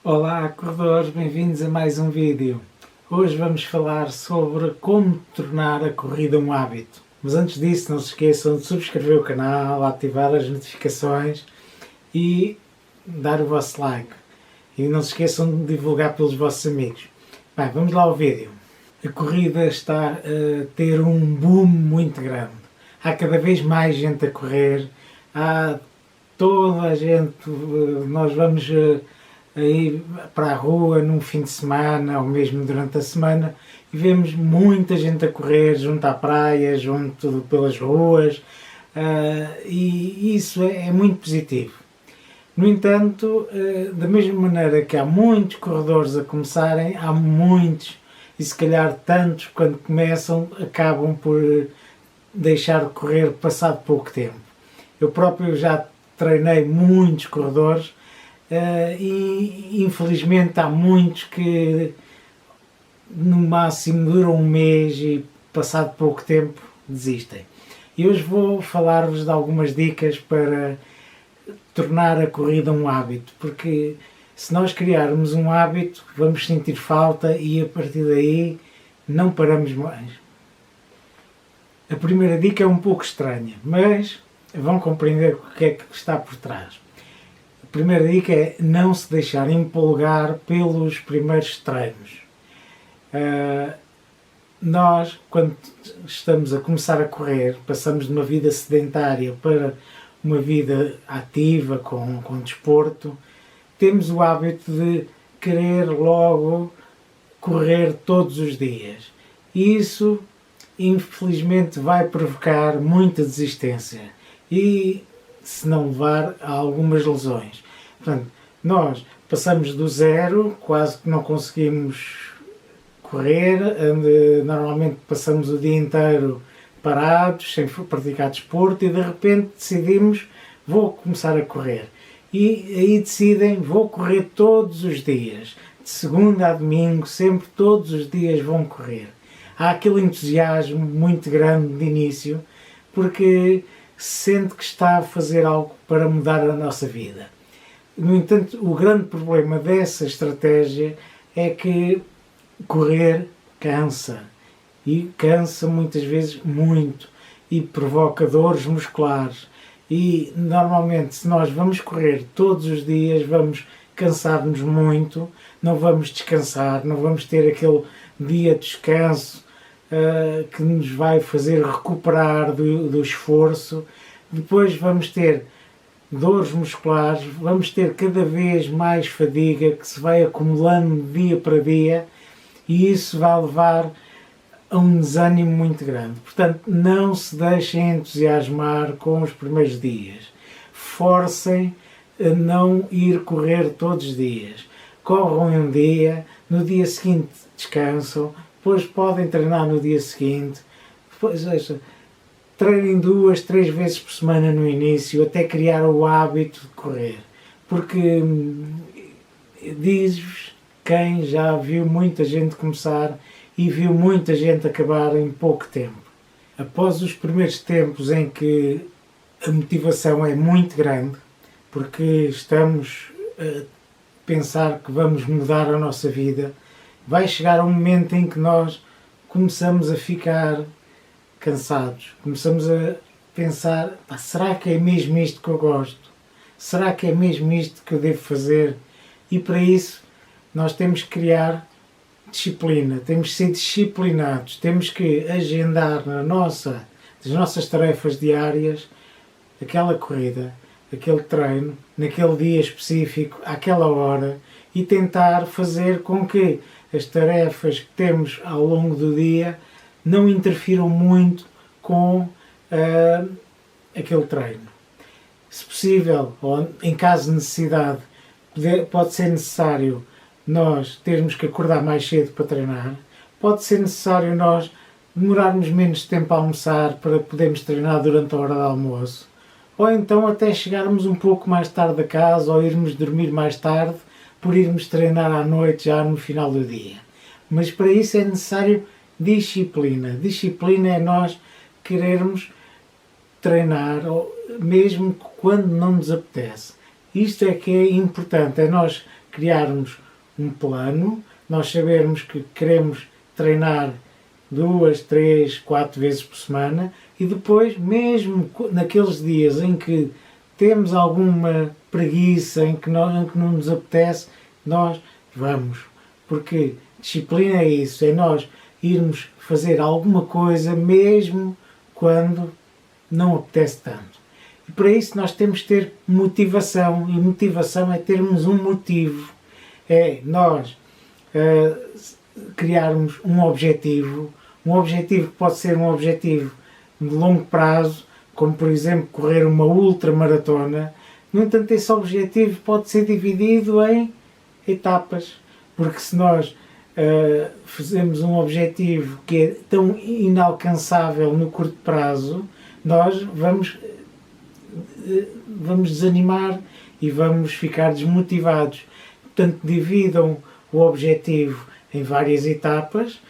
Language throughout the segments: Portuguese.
Olá, corredores, bem-vindos a mais um vídeo. Hoje vamos falar sobre como tornar a corrida um hábito. Mas antes disso, não se esqueçam de subscrever o canal, ativar as notificações e dar o vosso like. E não se esqueçam de divulgar pelos vossos amigos. Bem, vamos lá ao vídeo. A corrida está a ter um boom muito grande. Há cada vez mais gente a correr, há toda a gente, nós vamos ir para a rua num fim de semana ou mesmo durante a semana e vemos muita gente a correr junto à praia, junto pelas ruas, e isso é muito positivo. No entanto, da mesma maneira que há muitos corredores a começarem, há muitos, e se calhar tantos, quando começam, acabam por deixar de correr passado pouco tempo. Eu próprio já treinei muitos corredores e infelizmente há muitos que no máximo duram um mês e passado pouco tempo desistem. E hoje vou falar-vos de algumas dicas para tornar a corrida um hábito, porque se nós criarmos um hábito vamos sentir falta e a partir daí não paramos mais. A primeira dica é um pouco estranha, mas vão compreender o que é que está por trás. A primeira dica é não se deixar empolgar pelos primeiros treinos. Nós, quando estamos a começar a correr, passamos de uma vida sedentária para uma vida ativa, com desporto, temos o hábito de querer logo correr todos os dias. E isso, infelizmente, vai provocar muita desistência e, se não levar a algumas lesões. Portanto, nós passamos do zero, quase que não conseguimos correr, normalmente passamos o dia inteiro parados, sem praticar desporto, e de repente decidimos, vou começar a correr. E aí decidem, vou correr todos os dias, de segunda a domingo, sempre todos os dias vão correr. Há aquele entusiasmo muito grande de início, porque se sente que está a fazer algo para mudar a nossa vida. No entanto, o grande problema dessa estratégia é que correr cansa. E cansa muitas vezes muito. E provoca dores musculares. E normalmente, se nós vamos correr todos os dias, vamos cansar-nos muito, não vamos descansar, não vamos ter aquele dia de descanso que nos vai fazer recuperar do esforço. Depois vamos ter dores musculares, vamos ter cada vez mais fadiga que se vai acumulando dia para dia e isso vai levar a um desânimo muito grande. Portanto, não se deixem entusiasmar com os primeiros dias. Forcem a não ir correr todos os dias. Corram um dia, no dia seguinte descansam, depois podem treinar no dia seguinte, depois treinem 2, 3 vezes por semana no início, até criar o hábito de correr. Porque diz-vos quem já viu muita gente começar e viu muita gente acabar em pouco tempo. Após os primeiros tempos em que a motivação é muito grande, porque estamos a pensar que vamos mudar a nossa vida, vai chegar um momento em que nós começamos a ficar cansados, começamos a pensar, será que é mesmo isto que eu gosto? Será que é mesmo isto que eu devo fazer? E para isso nós temos que criar disciplina, temos que ser disciplinados, temos que agendar nas nossas tarefas diárias aquela corrida, aquele treino, naquele dia específico, àquela hora, e tentar fazer com que as tarefas que temos ao longo do dia não interfiram muito com aquele treino. Se possível, ou em caso de necessidade, pode ser necessário nós termos que acordar mais cedo para treinar, pode ser necessário nós demorarmos menos tempo a almoçar para podermos treinar durante a hora de almoço, ou então até chegarmos um pouco mais tarde a casa ou irmos dormir mais tarde por irmos treinar à noite já no final do dia. Mas para isso é necessário disciplina. Disciplina é nós querermos treinar, mesmo quando não nos apetece. Isto é que é importante, é nós criarmos um plano, nós sabermos que queremos treinar 2, 3, 4 vezes por semana e depois, mesmo naqueles dias em que temos alguma preguiça, em que não nos apetece, nós vamos. Porque disciplina é isso, é nós irmos fazer alguma coisa mesmo quando não apetece tanto. E para isso nós temos que ter motivação, e motivação é termos um motivo, é nós criarmos um objetivo que pode ser um objetivo de longo prazo, como por exemplo correr uma ultramaratona. No entanto, esse objetivo pode ser dividido em etapas, porque se nós fazemos um objetivo que é tão inalcançável no curto prazo, nós vamos desanimar e vamos ficar desmotivados. Portanto, dividam o objetivo em várias etapas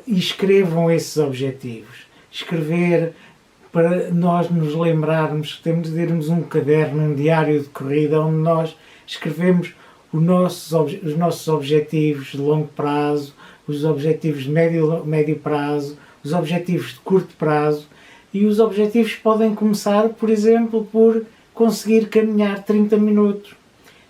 e escrevam esses objetivos. Escrever, para nós nos lembrarmos, temos de termos um caderno, um diário de corrida, onde nós escrevemos os nossos objetivos de longo prazo, os objetivos de médio prazo, os objetivos de curto prazo, e os objetivos podem começar, por exemplo, por conseguir caminhar 30 minutos.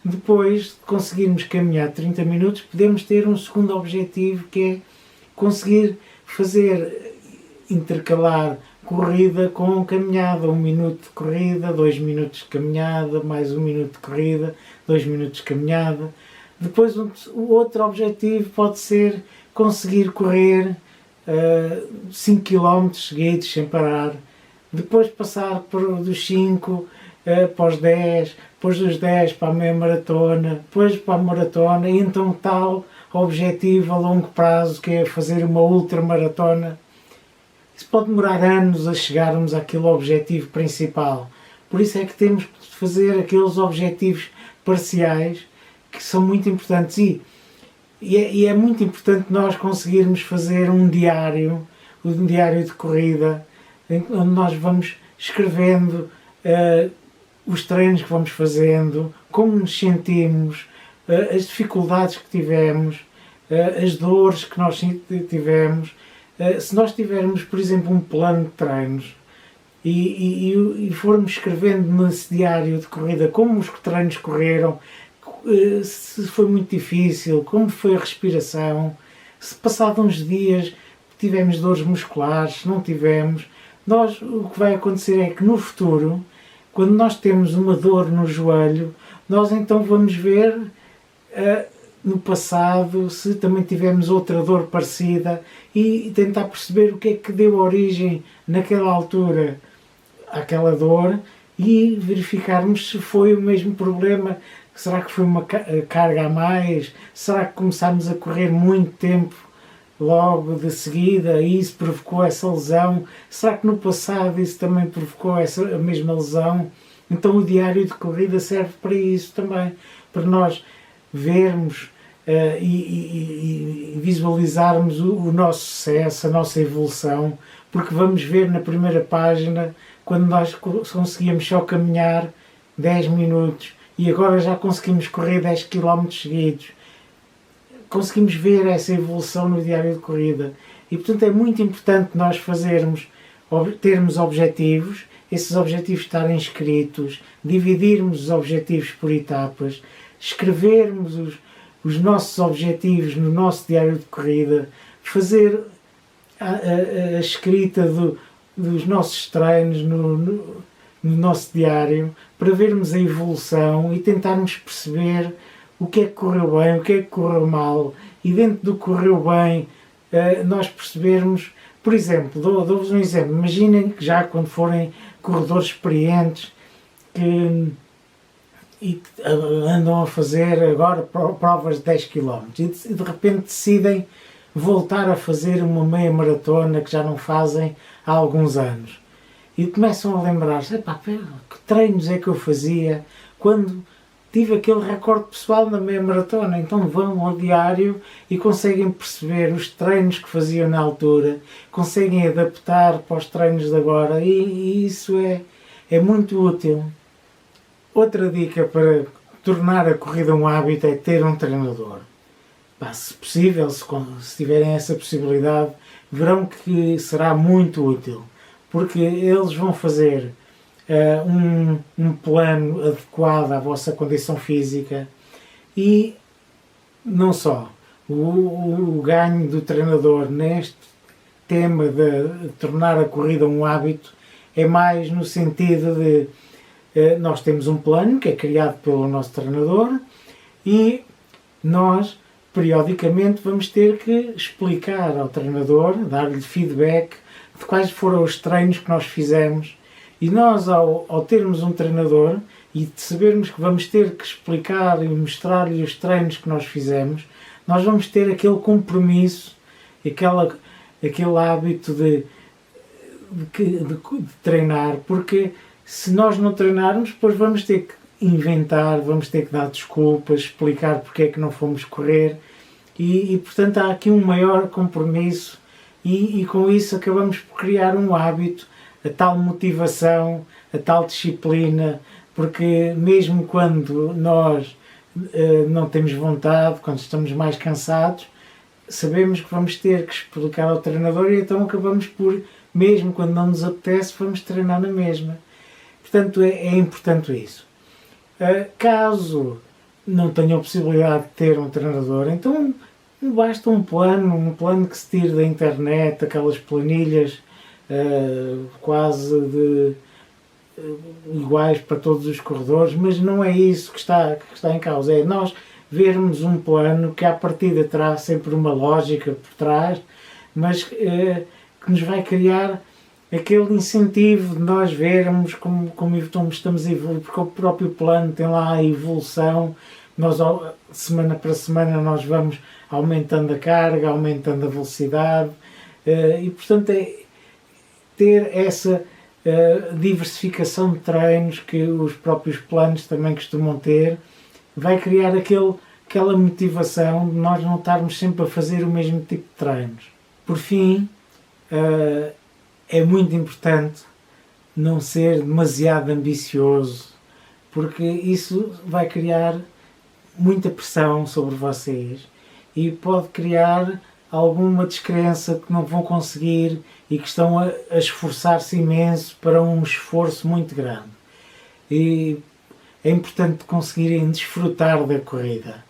Depois de conseguirmos caminhar 30 minutos, podemos ter um segundo objetivo, que é conseguir intercalar corrida com caminhada, 1 minuto de corrida, 2 minutos de caminhada, mais 1 minuto de corrida, 2 minutos de caminhada. Depois o outro objetivo pode ser conseguir correr 5 km seguidos sem parar, depois passar dos 5 para os 10, depois dos 10 para a meia maratona, depois para a maratona, e então tal objetivo a longo prazo, que é fazer uma ultramaratona. Isso pode demorar anos a chegarmos àquele objetivo principal. Por isso é que temos que fazer aqueles objetivos parciais que são muito importantes. E é muito importante nós conseguirmos fazer um diário de corrida, onde nós vamos escrevendo os treinos que vamos fazendo, como nos sentimos, as dificuldades que tivemos, as dores que nós tivemos. Se nós tivermos, por exemplo, um plano de treinos e formos escrevendo nesse diário de corrida como os treinos correram, se foi muito difícil, como foi a respiração, se passados uns dias tivemos dores musculares, se não tivemos, o que vai acontecer é que no futuro, quando nós temos uma dor no joelho, nós então vamos ver no passado se também tivemos outra dor parecida e tentar perceber o que é que deu origem naquela altura àquela dor e verificarmos se foi o mesmo problema. Será que foi uma carga a mais? Será que começámos a correr muito tempo logo de seguida e isso provocou essa lesão? Será que no passado isso também provocou a mesma lesão? Então o diário de corrida serve para isso também, para nós vermos e visualizarmos o nosso sucesso, a nossa evolução, porque vamos ver na primeira página quando nós conseguíamos só caminhar 10 minutos e agora já conseguimos correr 10 km seguidos. Conseguimos ver essa evolução no diário de corrida e, portanto, é muito importante nós termos objetivos, esses objetivos estarem escritos, dividirmos os objetivos por etapas, escrevermos os nossos objetivos no nosso diário de corrida, fazer a escrita dos nossos treinos no nosso diário, para vermos a evolução e tentarmos perceber o que é que correu bem, o que é que correu mal, e dentro do que correu bem nós percebermos, por exemplo, dou-vos um exemplo, imaginem que já quando forem corredores experientes que andam a fazer agora provas de 10 km e de repente decidem voltar a fazer uma meia maratona que já não fazem há alguns anos. E começam a lembrar-se, que treinos é que eu fazia quando tive aquele recorde pessoal na meia maratona? Então vão ao diário e conseguem perceber os treinos que faziam na altura, conseguem adaptar para os treinos de agora e isso é muito útil. Outra dica para tornar a corrida um hábito é ter um treinador. Pá, se possível, se tiverem essa possibilidade, verão que será muito útil, porque eles vão fazer um plano adequado à vossa condição física e não só. O ganho do treinador neste tema de tornar a corrida um hábito é mais no sentido de nós temos um plano que é criado pelo nosso treinador e nós periodicamente vamos ter que explicar ao treinador, dar-lhe feedback de quais foram os treinos que nós fizemos. E nós, ao termos um treinador e de sabermos que vamos ter que explicar e mostrar-lhe os treinos que nós fizemos, nós vamos ter aquele compromisso, aquele hábito de treinar, porque se nós não treinarmos, depois vamos ter que inventar, vamos ter que dar desculpas, explicar porque é que não fomos correr e portanto há aqui um maior compromisso e com isso acabamos por criar um hábito, a tal motivação, a tal disciplina, porque mesmo quando nós não temos vontade, quando estamos mais cansados, sabemos que vamos ter que explicar ao treinador e então acabamos por, mesmo quando não nos apetece, vamos treinar na mesma. Portanto, é importante isso. Caso não tenham a possibilidade de ter um treinador, então basta um plano que se tire da internet, aquelas planilhas quase iguais para todos os corredores, mas não é isso que está em causa. É nós vermos um plano que à partida terá sempre uma lógica por trás, mas que nos vai criar aquele incentivo de nós vermos como estamos a evoluir, porque o próprio plano tem lá a evolução, nós semana para semana nós vamos aumentando a carga, aumentando a velocidade e portanto é ter essa diversificação de treinos que os próprios planos também costumam ter, vai criar aquela motivação de nós não estarmos sempre a fazer o mesmo tipo de treinos. Por fim, é muito importante não ser demasiado ambicioso, porque isso vai criar muita pressão sobre vocês e pode criar alguma descrença que não vão conseguir e que estão a esforçar-se imenso para um esforço muito grande. E é importante conseguirem desfrutar da corrida,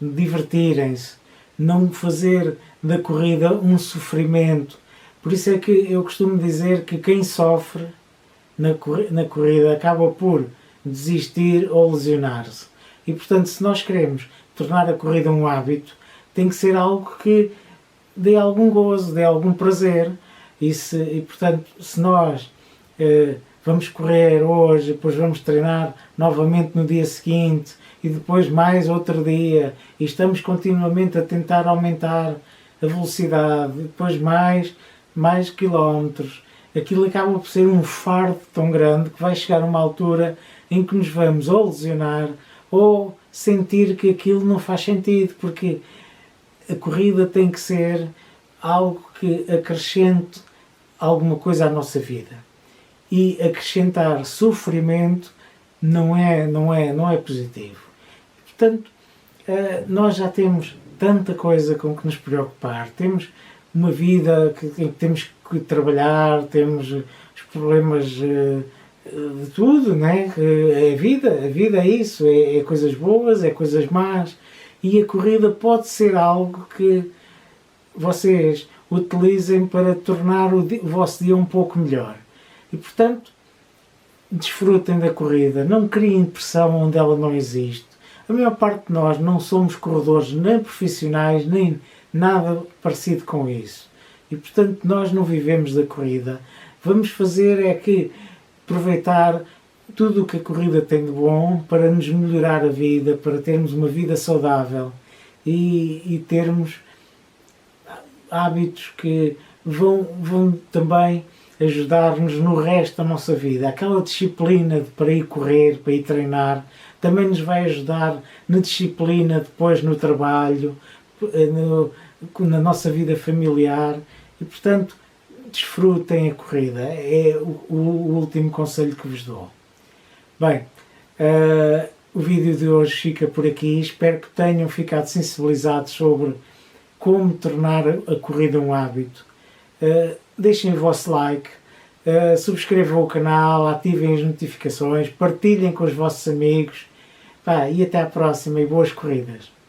divertirem-se, não fazer da corrida um sofrimento. Por isso é que eu costumo dizer que quem sofre na corrida acaba por desistir ou lesionar-se. E portanto, se nós queremos tornar a corrida um hábito, tem que ser algo que dê algum gozo, dê algum prazer. E portanto, se nós vamos correr hoje, depois vamos treinar novamente no dia seguinte e depois mais outro dia e estamos continuamente a tentar aumentar a velocidade, depois mais quilómetros, aquilo acaba por ser um fardo tão grande que vai chegar a uma altura em que nos vamos ou lesionar ou sentir que aquilo não faz sentido, porque a corrida tem que ser algo que acrescente alguma coisa à nossa vida. E acrescentar sofrimento não é positivo. Portanto, nós já temos tanta coisa com que nos preocupar. Temos uma vida em que temos que trabalhar, temos os problemas de tudo, né? A vida é isso, é coisas boas, é coisas más. E a corrida pode ser algo que vocês utilizem para tornar o vosso dia um pouco melhor. E, portanto, desfrutem da corrida, não criem pressão onde ela não existe. A maior parte de nós não somos corredores nem profissionais, nem nada parecido com isso. E, portanto, nós não vivemos da corrida. Vamos fazer é que aproveitar tudo o que a corrida tem de bom para nos melhorar a vida, para termos uma vida saudável e termos hábitos que vão também ajudar-nos no resto da nossa vida. Aquela disciplina para ir correr, para ir treinar, também nos vai ajudar na disciplina depois no trabalho, na nossa vida familiar e, portanto, desfrutem a corrida. É o último conselho que vos dou. Bem, o vídeo de hoje fica por aqui. Espero que tenham ficado sensibilizados sobre como tornar a corrida um hábito. Deixem o vosso like, subscrevam o canal, ativem as notificações, partilhem com os vossos amigos. E até à próxima e boas corridas!